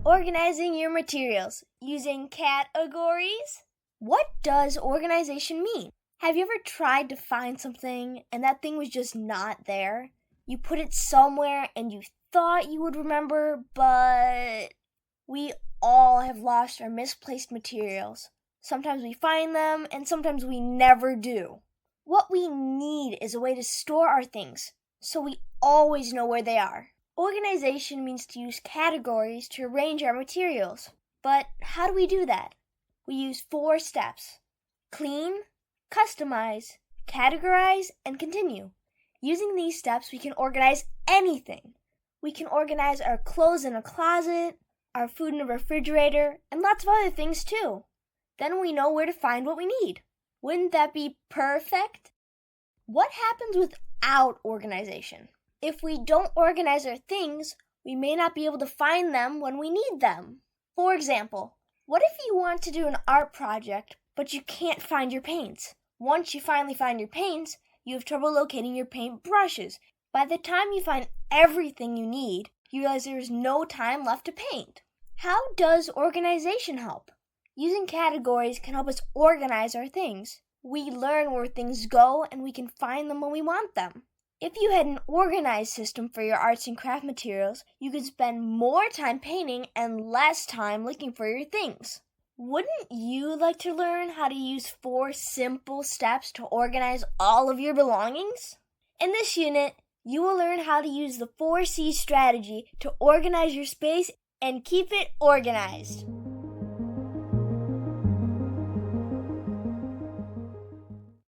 Organizing your materials using categories. What does organization mean? Have you ever tried to find something and that thing was just not there? You put it somewhere and you thought you would remember, but we all have lost or misplaced materials. Sometimes we find them and sometimes we never do. What we need is a way to store our things so we always know where they are. Organization means to use categories to arrange our materials. But how do we do that? We use 4 steps: clean, customize, categorize, and continue. Using these steps, we can organize anything. We can organize our clothes in a closet, our food in a refrigerator, and lots of other things too. Then we know where to find what we need. Wouldn't that be perfect? What happens without organization? If we don't organize our things, we may not be able to find them when we need them. For example, what if you want to do an art project, but you can't find your paints? Once you finally find your paints, you have trouble locating your paint brushes. By the time you find everything you need, you realize there is no time left to paint. How does organization help? Using categories can help us organize our things. We learn where things go and we can find them when we want them. If you had an organized system for your arts and craft materials, you could spend more time painting and less time looking for your things. Wouldn't you like to learn how to use 4 simple steps to organize all of your belongings? In this unit, you will learn how to use the 4C strategy to organize your space and keep it organized.